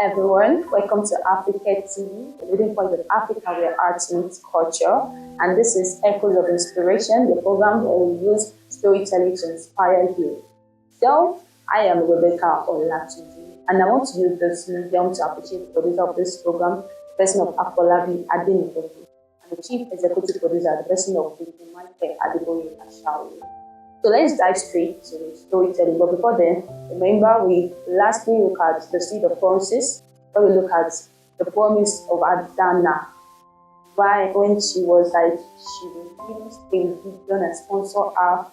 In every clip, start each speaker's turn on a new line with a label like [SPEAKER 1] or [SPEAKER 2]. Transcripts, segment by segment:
[SPEAKER 1] everyone, welcome to Africa TV, the leading point of Africa where arts meets culture. And this is Echoes of Inspiration, the program where we use storytelling to inspire you. So, I am Rebecca Olatunji, and I want to use this medium to appreciate the producer of this program, the person of Afolabi Adanna, and the chief executive producer, the person of Michael Adeboye Ashawi. So let's dive straight to storytelling. But before then, remember we lastly look at the seed of promises, where we look at the promise of Adanna. Why, when she was like, she refused a vision and sponsor her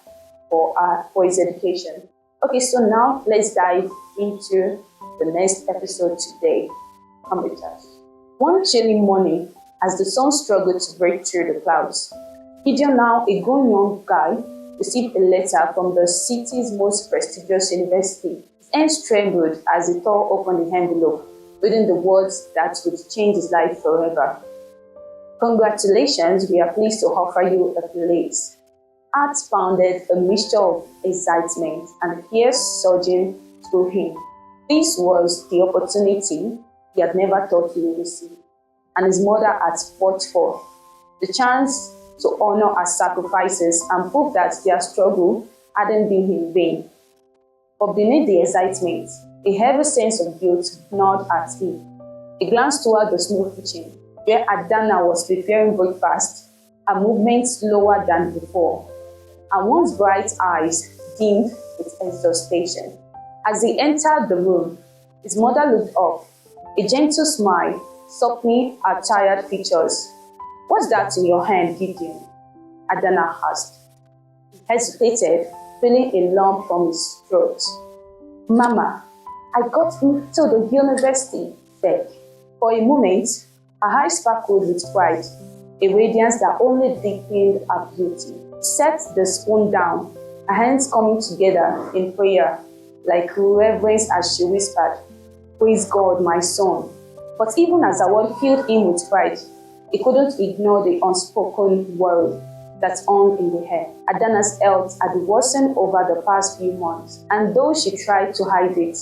[SPEAKER 1] for his education. Okay, so now let's dive into the next episode today. Come with us. One chilly morning, as the sun struggled to break through the clouds, Gideon, now a grown young guy, received a letter from the city's most prestigious university. His hands trembled as he tore open the envelope, reading the words that would change his life forever. Congratulations, we are pleased to offer you a place. Heart pounded, a mixture of excitement and fear surging through him. This was the opportunity he had never thought he would receive, and his mother had fought for. The chance to honor her sacrifices and prove that their struggle hadn't been in vain. But beneath the excitement, a heavy sense of guilt gnawed at him. He glanced toward the small kitchen, where Adanna was preparing breakfast, her movements slower than before, and one's bright eyes dimmed with exhaustion. As he entered the room, his mother looked up, a gentle smile softening her tired features. "What's that in your hand, Gideon?" Adanna asked. He hesitated, feeling a lump from his throat. "Mama, I got into the university," he said. For a moment, her eyes sparkled with pride, a radiance that only deepened her beauty. She set the spoon down, her hands coming together in prayer, like reverence as she whispered, "Praise God, my son." But even as her word filled him with pride, he couldn't ignore the unspoken worry that hung in the air. Adanna's health had worsened over the past few months, and though she tried to hide it,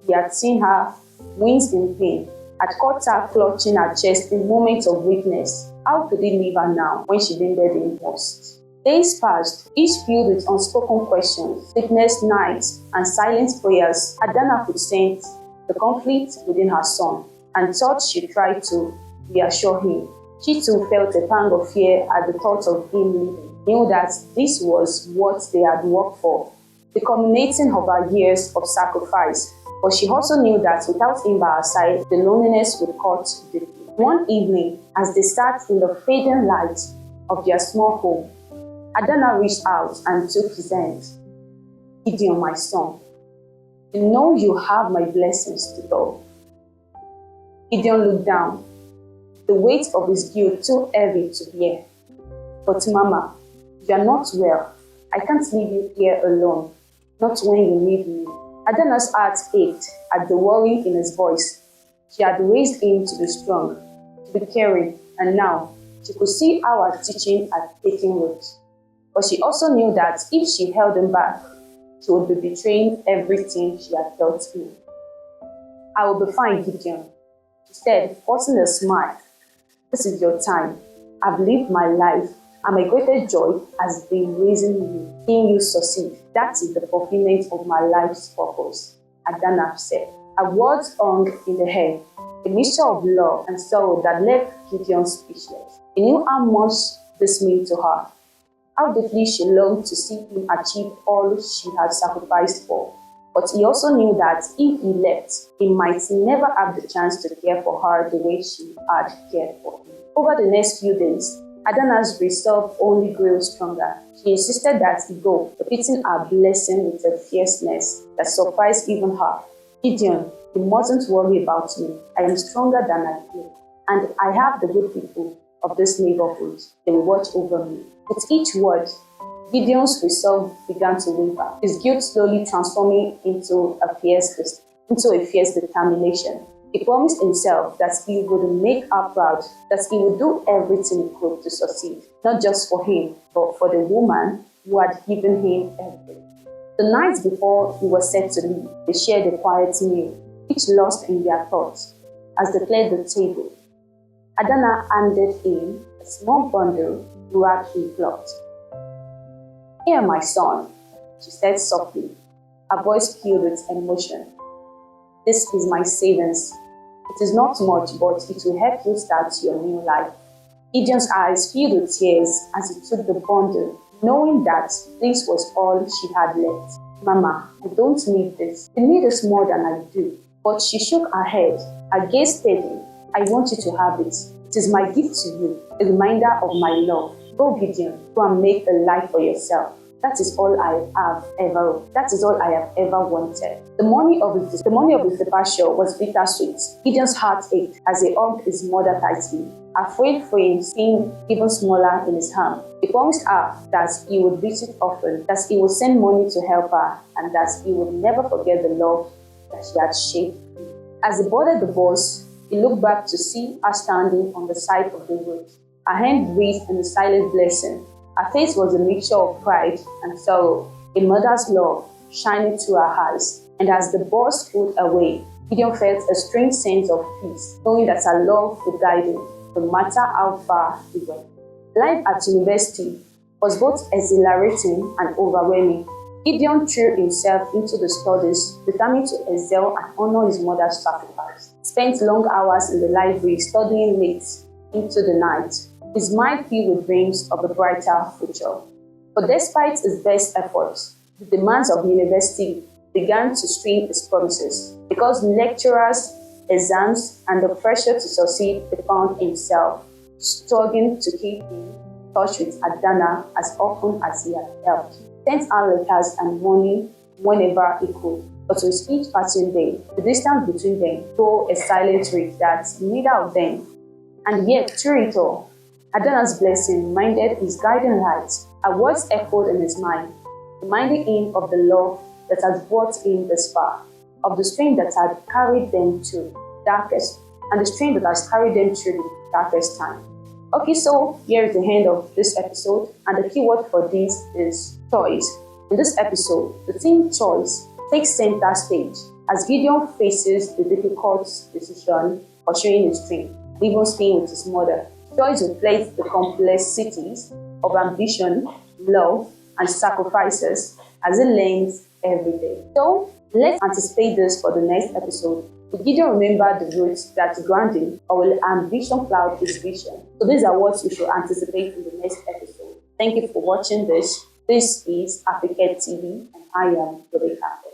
[SPEAKER 1] he had seen her wince in pain, had caught her clutching her chest in moments of weakness. How could he leave her now when she needed him most? Days passed, each filled with unspoken questions, sleepless nights, and silent prayers. Adanna could sense the conflict within her son, and thought she tried to reassure him. She too felt a pang of fear at the thought of him leaving, knew that this was what they had worked for, the culminating of her years of sacrifice. But she also knew that without him by her side, the loneliness would cut deeply. One evening, as they sat in the fading light of their small home, Adanna reached out and took his hand. "Gideon, my son, you know you have my blessings to go." Gideon looked down, the weight of his guilt too heavy to bear. "But Mama, you are not well. I can't leave you here alone, not when you need me." Adanna's heart ached at the worry in his voice. She had raised him to be strong, to be caring, and now she could see how her teaching had taken root. But she also knew that if she held him back, she would be betraying everything she had taught him. "I will be fine, Gideon," she said, forcing a smile. "This is your time. I've lived my life, and my greatest joy has been raising you, seeing you succeed. That is the fulfillment of my life's purpose," Adanna said. Her words hung in the air, a mixture of love and sorrow that left Gideon speechless. He knew how much this meant to her, how deeply she longed to see him achieve all she had sacrificed for. But he also knew that if he left, he might never have the chance to care for her the way she had cared for him. Over the next few days, Adanna's resolve only grew stronger. She insisted that he go, repeating her blessing with a fierceness that surprised even her. "Gideon, you mustn't worry about me. I am stronger than I feel, and I have the good people of this neighborhood. They will watch over me." With each word, Gideon's resolve began to waver, his guilt slowly transforming into a fierce determination. He promised himself that he would make her proud, that he would do everything he could to succeed, not just for him, but for the woman who had given him everything. The night before he was set to leave, they shared a quiet meal. each lost in their thoughts, as they cleared the table. Adanna handed him a small bundle wrapped in cloth. "Here, my son," she said softly, her voice filled with emotion. "This is my savings. It is not much, but it will help you start your new life." Gideon's eyes filled with tears as he took the bundle, knowing that this was all she had left. "Mama, I don't need this. You need this more than I do." But she shook her head, her gaze steady. "I want you to have it. It is my gift to you, a reminder of my love. Go, Gideon, go and make a life for yourself. That is all That is all I have ever wanted." The morning of his departure was bittersweet. Gideon's heart ached as he hugged his mother tightly. Her frail frame seemed even smaller in his hand. He promised her that he would visit often, that he would send money to help her, and that he would never forget the love that she had shaped. As he boarded the bus, he looked back to see her standing on the side of the road. Her hand raised in a silent blessing. Her face was a mixture of pride and sorrow, a mother's love shining through her eyes. And as the bus pulled away, Gideon felt a strange sense of peace, knowing that her love would guide him, no matter how far he went. Life at university was both exhilarating and overwhelming. Gideon threw himself into the studies, determined to excel and honor his mother's sacrifice. He spent long hours in the library, studying late into the night, his mind filled with dreams of a brighter future. But despite his best efforts, the demands of the university began to strain his promises. Because lecturers, exams, and the pressure to succeed, he found himself struggling to keep in touch with Adanna as often as he had helped. He sent her letters and money whenever he could. But with each passing day, the distance between them bore a silent rift that neither of them. And yet, through it all, Adanna's blessing reminded his guiding light. Her words echoed in his mind, reminding him of the love that had brought him this far, of the strength that had carried them through darkest, and the strength that has carried them through the darkest time. Okay, so here is the end of this episode, and the keyword for this is choice. In this episode, the theme choice takes center stage as Gideon faces the difficult decision pursuing his dream, even staying with his mother. Choice reflects the complexities of ambition, love, and sacrifices as it learns every day. So, let's anticipate this for the next episode. Will Gideon remember the roots that ground him, or will ambition cloud his vision? So these are what you should anticipate in the next episode. Thank you for watching this. This is Africa TV, and I am Rebecca.